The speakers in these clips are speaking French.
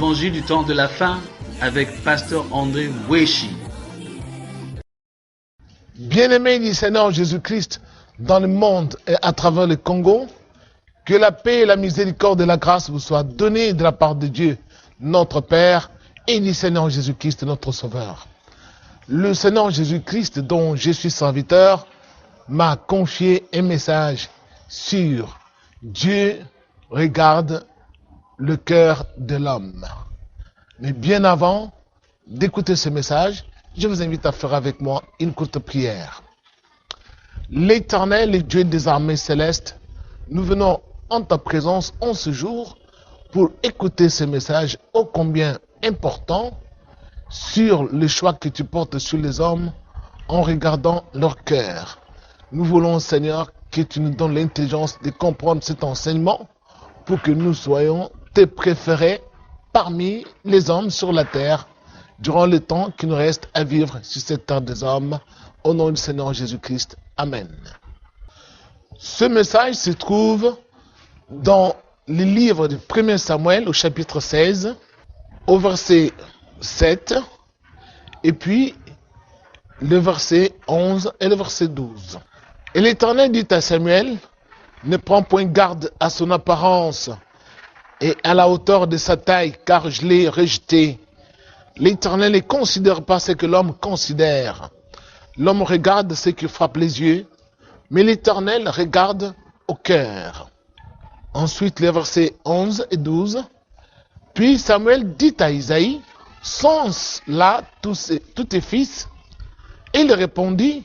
l'évangile du temps de la fin avec Pasteur André Weshi. Bien-aimés du Seigneur Jésus-Christ dans le monde et à travers le Congo, que la paix et la miséricorde et la grâce vous soient données de la part de Dieu, notre Père, et du Seigneur Jésus-Christ, notre Sauveur. Le Seigneur Jésus-Christ, dont je suis serviteur, m'a confié un message sur Dieu regarde le cœur de l'homme. Mais bien avant d'écouter ce message, je vous invite à faire avec moi une courte prière. L'Éternel et Dieu des armées célestes, nous venons en ta présence en ce jour pour écouter ce message ô combien important sur le choix que tu portes sur les hommes en regardant leur cœur. Nous voulons, Seigneur, que tu nous donnes l'intelligence de comprendre cet enseignement pour que nous soyons tes préférés parmi les hommes sur la terre durant le temps qui nous reste à vivre sur cette terre des hommes. Au nom du Seigneur Jésus-Christ. Amen. Ce message se trouve dans le livre de 1 Samuel au chapitre 16, au verset 7, et puis le verset 11 et le verset 12. Et l'Éternel dit à Samuel, ne prends point garde à son apparence et à la hauteur de sa taille, car je l'ai rejeté. L'Éternel ne considère pas ce que l'homme considère. L'homme regarde ce qui frappe les yeux, mais l'Éternel regarde au cœur. Ensuite, les versets 11 et 12. Puis Samuel dit à Isaïe, sont là tous tes fils? Et il répondit,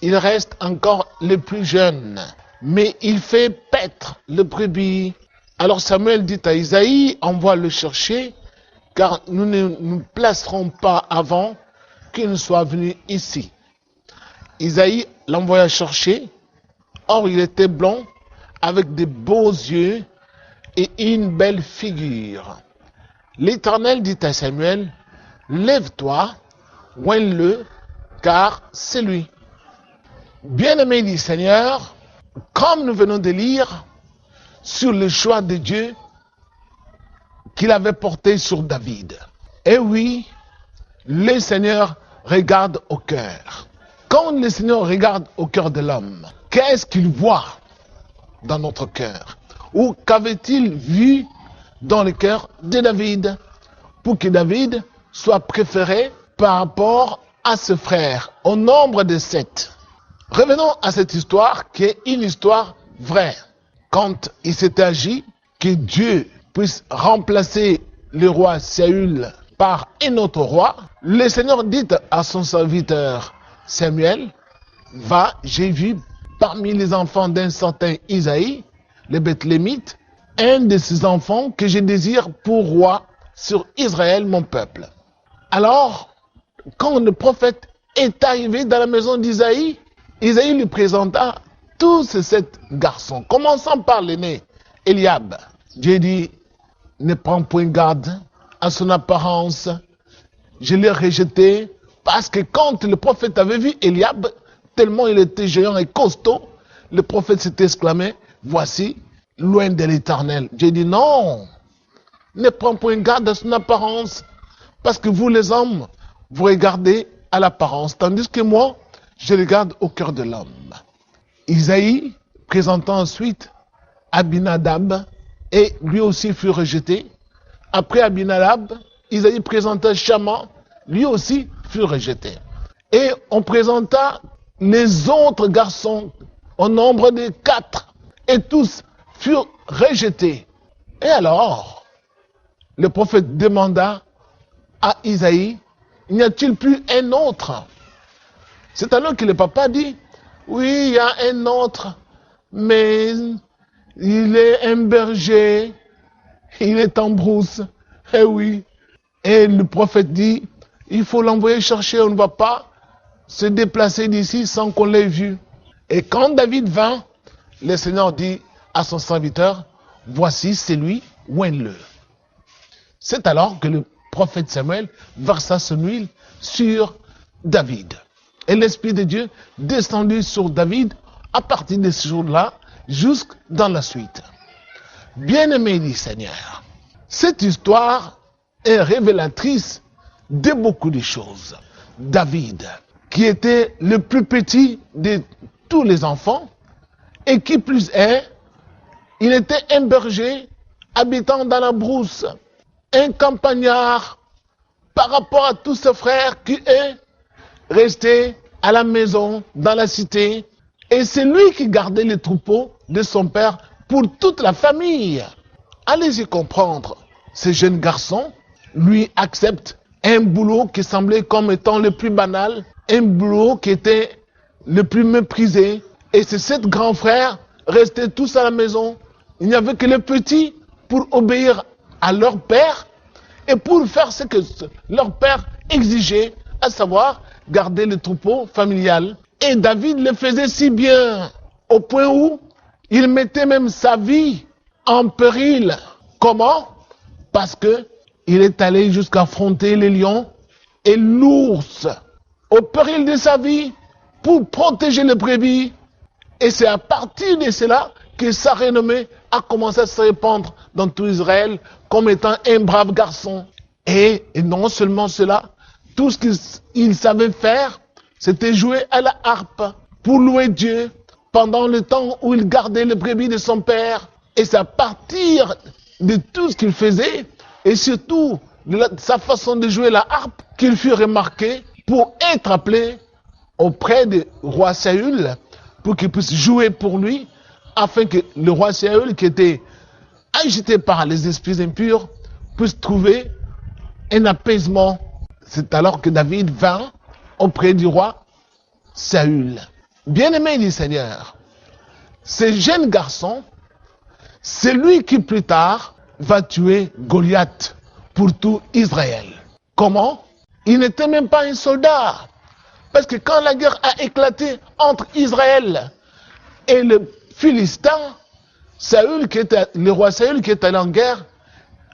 il reste encore le plus jeune, mais il fait paître le brebis. Alors Samuel dit à Isaïe, envoie le chercher, car nous ne nous placerons pas avant qu'il ne soit venu ici. Isaïe l'envoya chercher. Or il était blond, avec de beaux yeux et une belle figure. L'Éternel dit à Samuel, lève-toi, oigne-le, car c'est lui. Bien-aimé du Seigneur, comme nous venons de lire sur le choix de Dieu qu'il avait porté sur David. Et oui, le Seigneur regarde au cœur. Quand le Seigneur regarde au cœur de l'homme, qu'est-ce qu'il voit dans notre cœur? Ou qu'avait-il vu dans le cœur de David pour que David soit préféré par rapport à ses frères au nombre de 7? Revenons à cette histoire qui est une histoire vraie. Quand il s'est agi que Dieu puisse remplacer le roi Saül par un autre roi, le Seigneur dit à son serviteur Samuel, va, j'ai vu parmi les enfants d'un certain Isaïe, le Bethlémite, un de ces enfants que je désire pour roi sur Israël, mon peuple. Alors, quand le prophète est arrivé dans la maison d'Isaïe, Isaïe lui présenta tous ces 7 garçons, commençant par l'aîné, Eliab. Dieu dit, ne prends point garde à son apparence, je l'ai rejeté, parce que quand le prophète avait vu Eliab, tellement il était géant et costaud, le prophète s'est exclamé, voici, loin de l'Éternel. Dieu dit, non, ne prends point garde à son apparence, parce que vous les hommes, vous regardez à l'apparence, tandis que moi, je regarde au cœur de l'homme. Isaïe présenta ensuite Abinadab, et lui aussi fut rejeté. Après Abinadab, Isaïe présenta Shama, lui aussi fut rejeté. Et on présenta les autres garçons au nombre de 4, et tous furent rejetés. Et alors, le prophète demanda à Isaïe, n'y a-t-il plus un autre? C'est alors que le papa dit, oui, il y a un autre, mais il est un berger, il est en brousse. Eh oui. Et le prophète dit, il faut l'envoyer chercher, on ne va pas se déplacer d'ici sans qu'on l'ait vu. Et quand David vint, le Seigneur dit à son serviteur, voici c'est lui, oigne-le. C'est alors que le prophète Samuel versa son huile sur David. Et l'Esprit de Dieu descendit sur David à partir de ce jour-là, jusque dans la suite. Bien-aimé du Seigneur, cette histoire est révélatrice de beaucoup de choses. David, qui était le plus petit de tous les enfants, et qui plus est, il était un berger habitant dans la brousse, un campagnard par rapport à tous ses frères qui est resté à la maison, dans la cité, et c'est lui qui gardait les troupeaux de son père pour toute la famille. Allez-y comprendre, ce jeune garçon, lui accepte un boulot qui semblait comme étant le plus banal, un boulot qui était le plus méprisé, et ses 7 grands frères restaient tous à la maison. Il n'y avait que les petits pour obéir à leur père et pour faire ce que leur père exigeait, à savoir garder le troupeau familial. Et David le faisait si bien, au point où il mettait même sa vie en péril. Comment? Parce que il est allé jusqu'à affronter les lions et l'ours, au péril de sa vie, pour protéger les brebis. Et c'est à partir de cela que sa renommée a commencé à se répandre dans tout Israël comme étant un brave garçon. Et non seulement cela, tout ce qu'il savait faire, c'était jouer à la harpe pour louer Dieu pendant le temps où il gardait les brebis de son père. Et c'est à partir de tout ce qu'il faisait, et surtout de sa façon de jouer la harpe, qu'il fut remarqué pour être appelé auprès du roi Saül, pour qu'il puisse jouer pour lui, afin que le roi Saül, qui était agité par les esprits impurs, puisse trouver un apaisement. C'est alors que David vint auprès du roi Saül. Bien-aimé du Seigneur, ce jeune garçon, c'est lui qui plus tard va tuer Goliath pour tout Israël. Comment? Il n'était même pas un soldat. Parce que quand la guerre a éclaté entre Israël et le Philistin, le roi Saül qui était allé en guerre,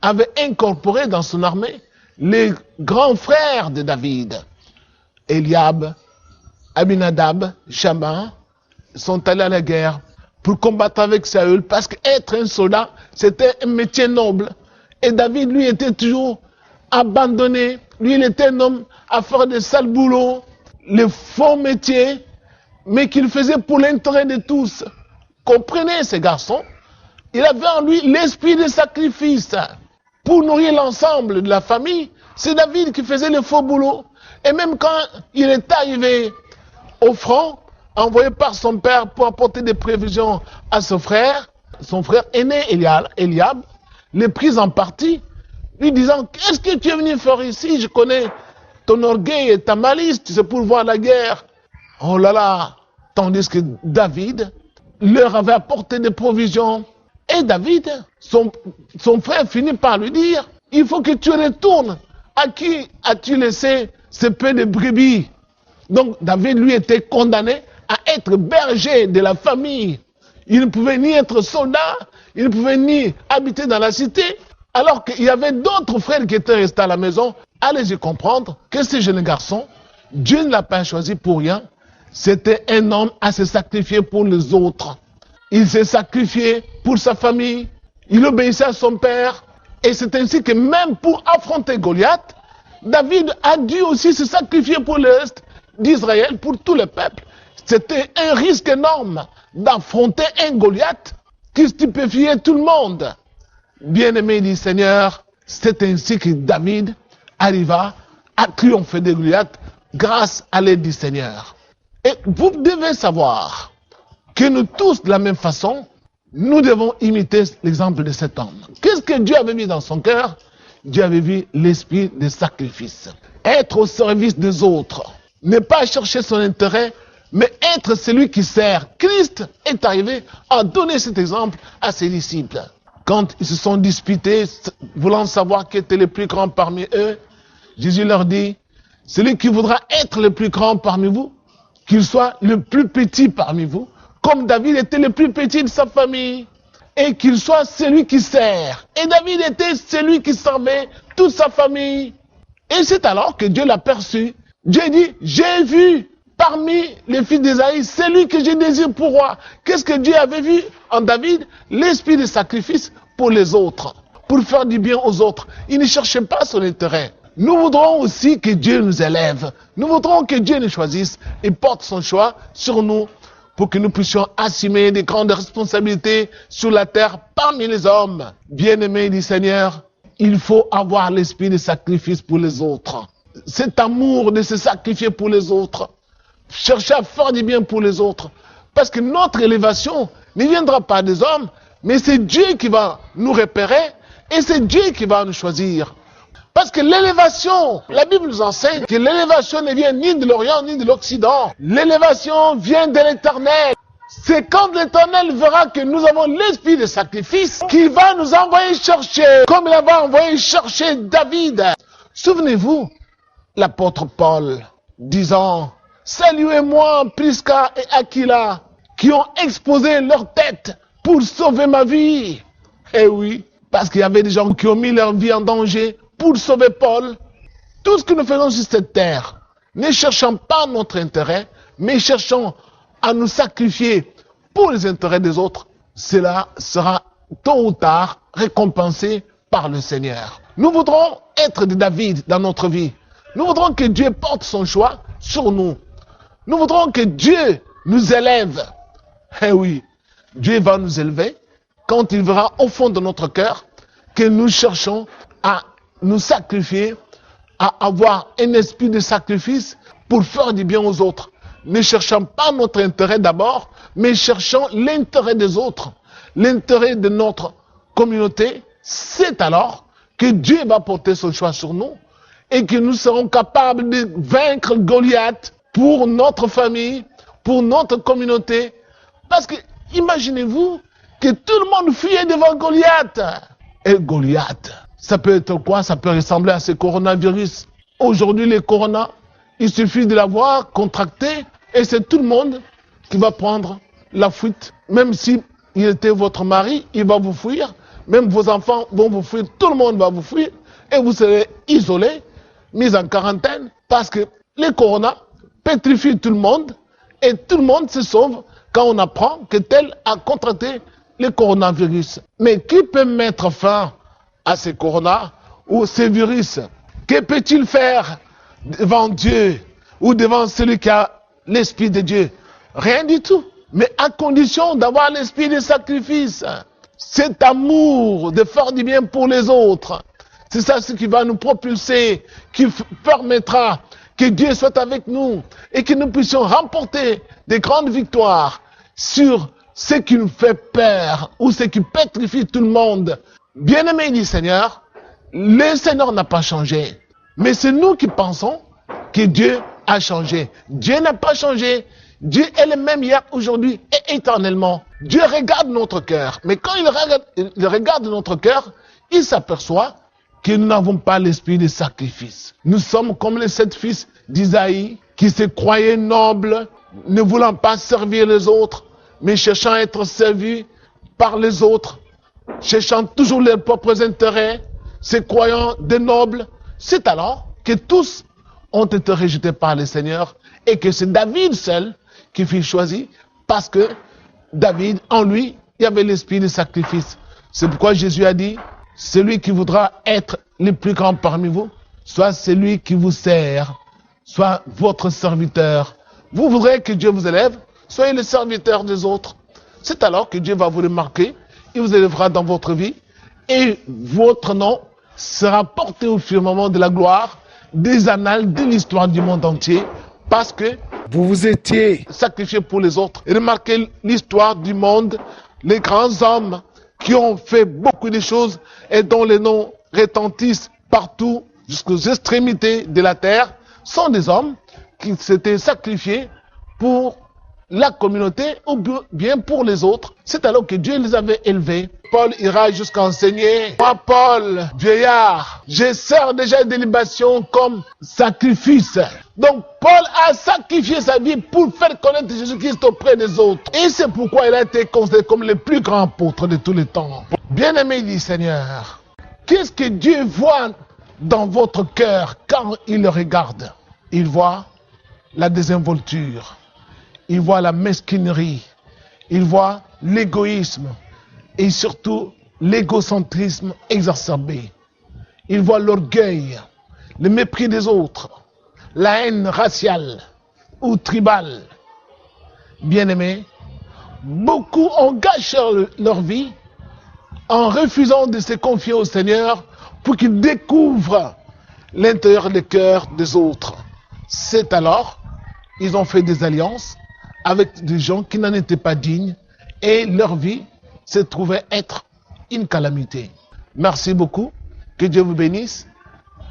avait incorporé dans son armée les grands frères de David. Eliab, Abinadab, Shama sont allés à la guerre pour combattre avec Saül, parce qu'être un soldat, c'était un métier noble. Et David, lui, était toujours abandonné. Lui, il était un homme à faire des sales boulots, les faux métiers, mais qu'il faisait pour l'intérêt de tous. Comprenez ces garçons, il avait en lui l'esprit de sacrifice pour nourrir l'ensemble de la famille. C'est David qui faisait le faux boulot. Et même quand il est arrivé au front, envoyé par son père pour apporter des prévisions à son frère aîné Eliab, les pris en partie, lui disant: qu'est-ce que tu es venu faire ici? Je connais ton orgueil et ta malice, c'est pour voir la guerre. Oh là là! Tandis que David leur avait apporté des provisions. Et David, son frère finit par lui dire: il faut que tu retournes. À qui as-tu laissé ce peu de brebis? Donc David, lui, était condamné à être berger de la famille. Il ne pouvait ni être soldat, il ne pouvait ni habiter dans la cité, alors qu'il y avait d'autres frères qui étaient restés à la maison. Allez-y comprendre que ce jeune garçon, Dieu ne l'a pas choisi pour rien. C'était un homme à se sacrifier pour les autres. Il s'est sacrifié pour sa famille, il obéissait à son père. Et c'est ainsi que même pour affronter Goliath, David a dû aussi se sacrifier pour le reste d'Israël, pour tout le peuple. C'était un risque énorme d'affronter un Goliath qui stupéfiait tout le monde. Bien-aimé du Seigneur, c'est ainsi que David arriva à triompher de Goliath grâce à l'aide du Seigneur. Et vous devez savoir que nous tous, de la même façon, nous devons imiter l'exemple de cet homme. Qu'est-ce que Dieu avait mis dans son cœur? Dieu avait vu l'esprit de sacrifice. Être au service des autres. Ne pas chercher son intérêt, mais être celui qui sert. Christ est arrivé à donner cet exemple à ses disciples. Quand ils se sont disputés, voulant savoir qui était le plus grand parmi eux, Jésus leur dit: celui qui voudra être le plus grand parmi vous, qu'il soit le plus petit parmi vous, comme David était le plus petit de sa famille, et qu'il soit celui qui sert. Et David était celui qui servait toute sa famille. Et c'est alors que Dieu l'a perçu. Dieu dit: j'ai vu parmi les fils d'Ésaïe celui que je désire pour roi. Qu'est-ce que Dieu avait vu en David? L'esprit de sacrifice pour les autres. pour faire du bien aux autres. Il ne cherchait pas son intérêt. Nous voudrons aussi que Dieu nous élève. Nous voudrons que Dieu nous choisisse et porte son choix sur nous pour que nous puissions assumer des grandes responsabilités sur la terre parmi les hommes. Bien-aimés du Seigneur, il faut avoir l'esprit de sacrifice pour les autres. Cet amour de se sacrifier pour les autres. Chercher à faire du bien pour les autres. Parce que notre élévation ne viendra pas des hommes, mais c'est Dieu qui va nous repérer et c'est Dieu qui va nous choisir. Parce que l'élévation, la Bible nous enseigne que l'élévation ne vient ni de l'Orient ni de l'Occident. L'élévation vient de l'Éternel. C'est quand l'Éternel verra que nous avons l'esprit de sacrifice qu'il va nous envoyer chercher, comme il avait envoyé chercher David. Souvenez-vous, l'apôtre Paul disant, saluez-moi Prisca et Aquila, qui ont exposé leur tête pour sauver ma vie. Eh oui, parce qu'il y avait des gens qui ont mis leur vie en danger pour sauver Paul. Tout ce que nous faisons sur cette terre, ne cherchons pas notre intérêt, mais cherchons à nous sacrifier pour les intérêts des autres. Cela sera tôt ou tard récompensé par le Seigneur. Nous voudrons être des David dans notre vie. Nous voudrons que Dieu porte son choix sur nous. Nous voudrons que Dieu nous élève. Eh oui, Dieu va nous élever quand il verra au fond de notre cœur que nous cherchons à nous sacrifier, à avoir un esprit de sacrifice pour faire du bien aux autres. Ne cherchons pas notre intérêt d'abord, mais cherchons l'intérêt des autres, l'intérêt de notre communauté. C'est alors que Dieu va porter son choix sur nous et que nous serons capables de vaincre Goliath pour notre famille, pour notre communauté. Parce que, imaginez-vous que tout le monde fuyait devant Goliath. Et Goliath, ça peut être quoi? Ça peut ressembler à ce coronavirus. Aujourd'hui, le corona, il suffit de l'avoir contracté et c'est tout le monde qui va prendre la fuite. Même si il était votre mari, il va vous fuir. Même vos enfants vont vous fuir. Tout le monde va vous fuir. Et vous serez isolés, mis en quarantaine. Parce que le corona pétrifie tout le monde. Et tout le monde se sauve quand on apprend que tel a contracté le coronavirus. Mais qui peut mettre fin à ce corona ou ces virus? Que peut-il faire devant Dieu ou devant celui qui a l'Esprit de Dieu? Rien du tout. Mais à condition d'avoir l'esprit de sacrifice. Cet amour de faire du bien pour les autres. C'est ça ce qui va nous propulser, qui permettra que Dieu soit avec nous et que nous puissions remporter des grandes victoires sur ce qui nous fait peur ou ce qui pétrifie tout le monde. Bien-aimés du Seigneur, le Seigneur n'a pas changé. Mais c'est nous qui pensons que Dieu a changé. Dieu n'a pas changé. Dieu est le même hier, aujourd'hui et éternellement. Dieu regarde notre cœur. Mais quand il regarde notre cœur, il s'aperçoit que nous n'avons pas l'esprit de sacrifice. Nous sommes comme les 7 fils d'Isaïe qui se croyaient nobles, ne voulant pas servir les autres, mais cherchant à être servis par les autres, cherchant toujours leurs propres intérêts, se croyant des nobles. C'est alors que tous ont été rejetés par le Seigneur et que c'est David seul qui fut choisi parce que David, en lui, il y avait l'esprit de sacrifice. C'est pourquoi Jésus a dit, celui qui voudra être le plus grand parmi vous, soit celui qui vous sert, soit votre serviteur. Vous voudrez que Dieu vous élève, soyez le serviteur des autres. C'est alors que Dieu va vous remarquer, il vous élèvera dans votre vie et votre nom sera porté au firmament de la gloire des annales de l'histoire du monde entier parce que vous vous étiez sacrifié pour les autres. Remarquez l'histoire du monde, les grands hommes qui ont fait beaucoup de choses et dont les noms retentissent partout jusqu'aux extrémités de la terre sont des hommes qui s'étaient sacrifiés pour la communauté ou bien pour les autres. C'est alors que Dieu les avait élevés. Paul ira jusqu'à enseigner. Moi, Paul, vieillard, je sers déjà des libations comme sacrifice. Donc, Paul a sacrifié sa vie pour faire connaître Jésus-Christ auprès des autres. Et c'est pourquoi il a été considéré comme le plus grand apôtre de tous les temps. Bien-aimé du Seigneur, qu'est-ce que Dieu voit dans votre cœur quand il le regarde? Il voit la désinvolture. Il voit la mesquinerie, il voit l'égoïsme et surtout l'égocentrisme exacerbé. Ils voient l'orgueil, le mépris des autres, la haine raciale ou tribale. Bien-aimés, beaucoup ont gâché leur vie en refusant de se confier au Seigneur pour qu'il découvre l'intérieur des cœurs des autres. C'est alors, ils ont fait des alliances avec des gens qui n'en étaient pas dignes et leur vie se trouvait être une calamité. Merci beaucoup, que Dieu vous bénisse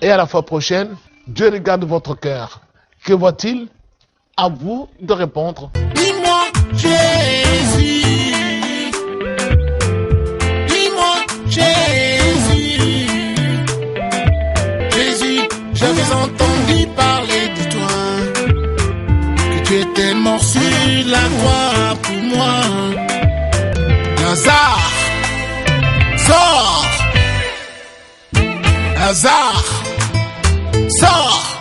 et à la fois prochaine, Dieu regarde votre cœur. Que voit-il? À vous de répondre. Dis-moi, Jésus. Dis-moi, Jésus. Jésus, j'avais entendu parler de toi, que tu étais mort sur la croix pour moi. Lazare, sors. Lazare, sors.